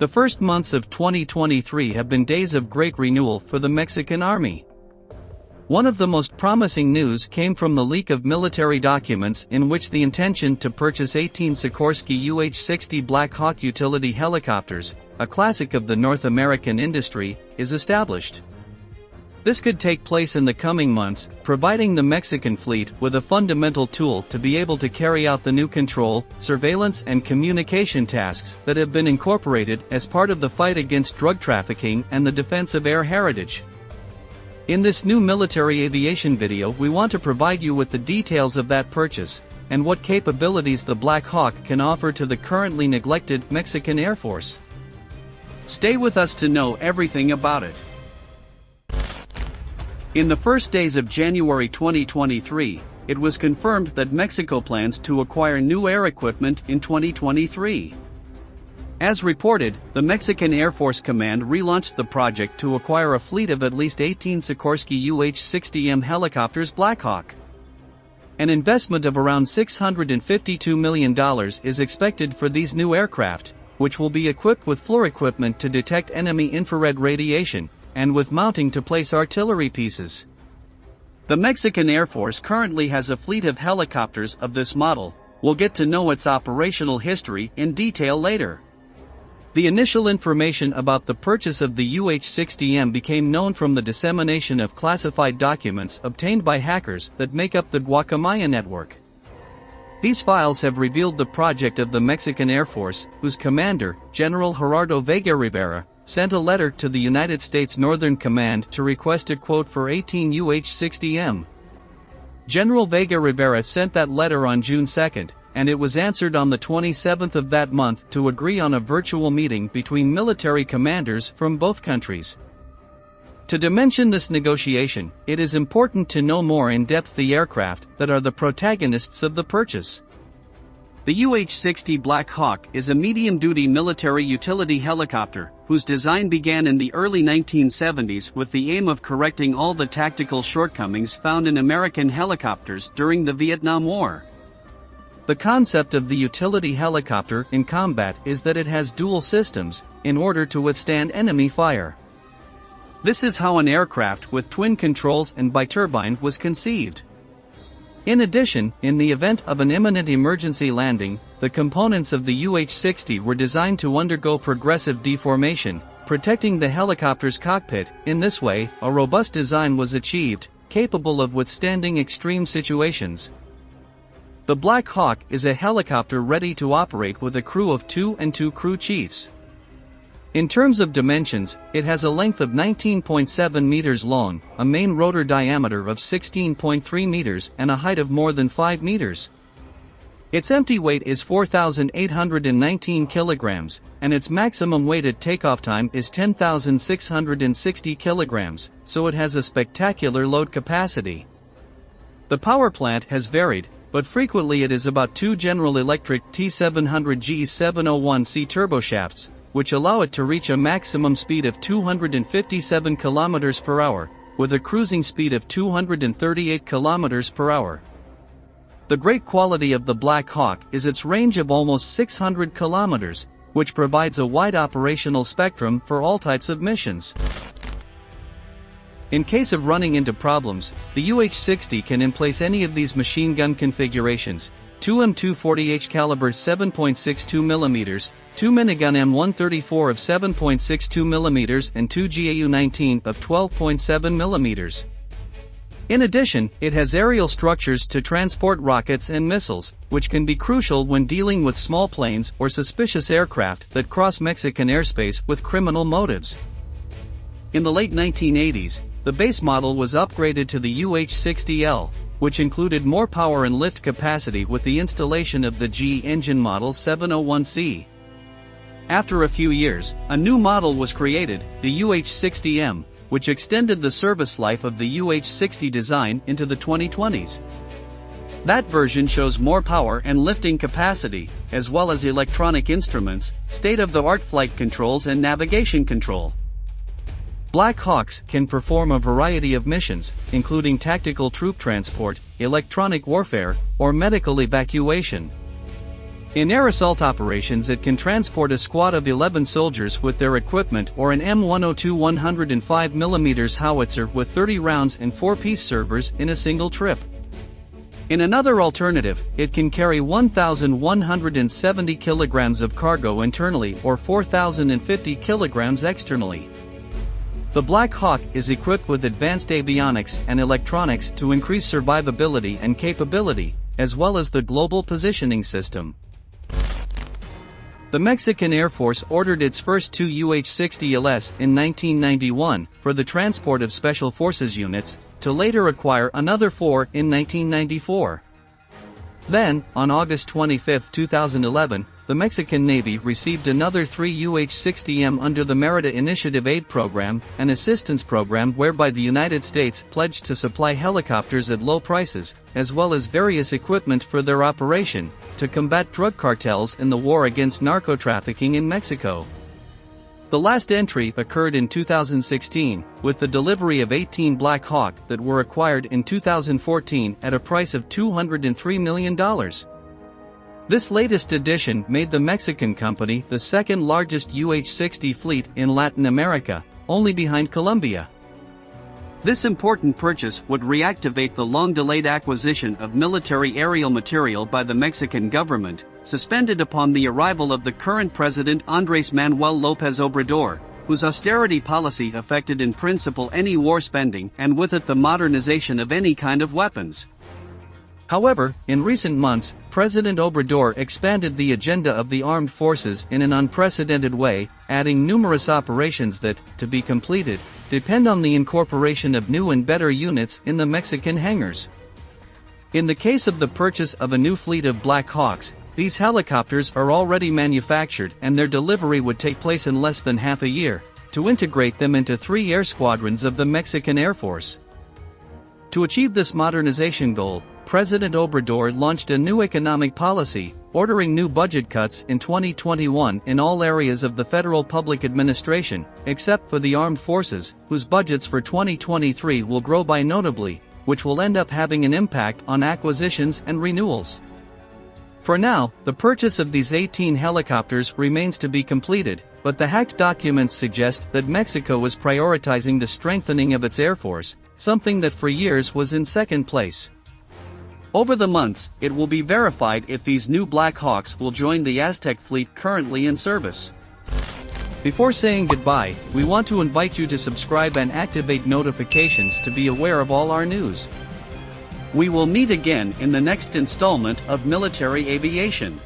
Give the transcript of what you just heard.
The first months of 2023 have been days of great renewal for the Mexican Army. One of the most promising news came from the leak of military documents in which the intention to purchase 18 Sikorsky UH-60 Black Hawk utility helicopters, a classic of the North American industry, is established. This could take place in the coming months, providing the Mexican fleet with a fundamental tool to be able to carry out the new control, surveillance and communication tasks that have been incorporated as part of the fight against drug trafficking and the defense of air heritage. In this new military aviation video, we want to provide you with the details of that purchase, and what capabilities the Black Hawk can offer to the currently neglected Mexican Air Force. Stay with us to know everything about it. In the first days of January 2023, it was confirmed that Mexico plans to acquire new air equipment in 2023. As reported, the Mexican Air Force Command relaunched the project to acquire a fleet of at least 18 Sikorsky UH-60M helicopters Black Hawk. An investment of around $652 million is expected for these new aircraft, which will be equipped with floor equipment to detect enemy infrared radiation, and with mounting to place artillery pieces. The Mexican Air Force currently has a fleet of helicopters of this model. We'll get to know its operational history in detail later. The initial information about the purchase of the UH-60M became known from the dissemination of classified documents obtained by hackers that make up the Guacamaya network. These files have revealed the project of the Mexican Air Force, whose commander, General Gerardo Vega Rivera, sent a letter to the United States Northern Command to request a quote for 18 UH-60M. General Vega Rivera sent that letter on June 2, and it was answered on the 27th of that month to agree on a virtual meeting between military commanders from both countries. To dimension this negotiation, it is important to know more in depth the aircraft that are the protagonists of the purchase. The UH-60 Black Hawk is a medium-duty military utility helicopter, whose design began in the early 1970s with the aim of correcting all the tactical shortcomings found in American helicopters during the Vietnam War. The concept of the utility helicopter in combat is that it has dual systems, in order to withstand enemy fire. This is how an aircraft with twin controls and biturbine was conceived. In addition, in the event of an imminent emergency landing, the components of the UH-60 were designed to undergo progressive deformation, protecting the helicopter's cockpit. In this way, a robust design was achieved, capable of withstanding extreme situations. The Black Hawk is a helicopter ready to operate with a crew of 2 and 2 crew chiefs. In terms of dimensions, it has a length of 19.7 meters long, a main rotor diameter of 16.3 meters and a height of more than 5 meters. Its empty weight is 4,819 kilograms, and its maximum weighted takeoff time is 10,660 kilograms, so it has a spectacular load capacity. The power plant has varied, but frequently it is about 2 General Electric T700G 701C turboshafts, which allow it to reach a maximum speed of 257 km per hour, with a cruising speed of 238 km per hour. The great quality of the Black Hawk is its range of almost 600 km, which provides a wide operational spectrum for all types of missions. In case of running into problems, the UH-60 can emplace any of these machine gun configurations: 2 M240H caliber 7.62 mm, 2 minigun M134 of 7.62 mm and 2 GAU-19 of 12.7 mm. In addition, it has aerial structures to transport rockets and missiles, which can be crucial when dealing with small planes or suspicious aircraft that cross Mexican airspace with criminal motives. In the late 1980s, the base model was upgraded to the UH-60L, which included more power and lift capacity with the installation of the G engine model 701C. After a few years, a new model was created, the UH-60M, which extended the service life of the UH-60 design into the 2020s. That version shows more power and lifting capacity, as well as electronic instruments, state-of-the-art flight controls and navigation control. Black Hawks can perform a variety of missions, including tactical troop transport, electronic warfare, or medical evacuation. In air assault operations, it can transport a squad of 11 soldiers with their equipment or an M102 105mm howitzer with 30 rounds and 4-piece servers in a single trip. In another alternative, it can carry 1,170 kilograms of cargo internally or 4,050 kilograms externally. The Black Hawk is equipped with advanced avionics and electronics to increase survivability and capability, as well as the global positioning system. The Mexican Air Force ordered its first 2 UH-60 LS in 1991 for the transport of Special Forces units, to later acquire another 4 in 1994. Then, on August 25, 2011, the Mexican Navy received another 3 UH-60M under the Merida Initiative Aid Program, an assistance program whereby the United States pledged to supply helicopters at low prices, as well as various equipment for their operation, to combat drug cartels in the war against narco-trafficking in Mexico. The last entry occurred in 2016, with the delivery of 18 Black Hawk that were acquired in 2014 at a price of $203 million. This latest addition made the Mexican company the second largest UH-60 fleet in Latin America, only behind Colombia. This important purchase would reactivate the long-delayed acquisition of military aerial material by the Mexican government, suspended upon the arrival of the current president Andrés Manuel López Obrador, whose austerity policy affected in principle any war spending and with it the modernization of any kind of weapons. However, in recent months, President Obrador expanded the agenda of the armed forces in an unprecedented way, adding numerous operations that, to be completed, depend on the incorporation of new and better units in the Mexican hangars. In the case of the purchase of a new fleet of Black Hawks, these helicopters are already manufactured and their delivery would take place in less than half a year, to integrate them into 3 air squadrons of the Mexican Air Force. To achieve this modernization goal, President Obrador launched a new economic policy, ordering new budget cuts in 2021 in all areas of the federal public administration, except for the armed forces, whose budgets for 2023 will grow by notably, which will end up having an impact on acquisitions and renewals. For now, the purchase of these 18 helicopters remains to be completed, but the hacked documents suggest that Mexico is prioritizing the strengthening of its air force, something that for years was in second place. Over the months, it will be verified if these new Black Hawks will join the Aztec fleet currently in service. Before saying goodbye, we want to invite you to subscribe and activate notifications to be aware of all our news. We will meet again in the next installment of Military Aviation.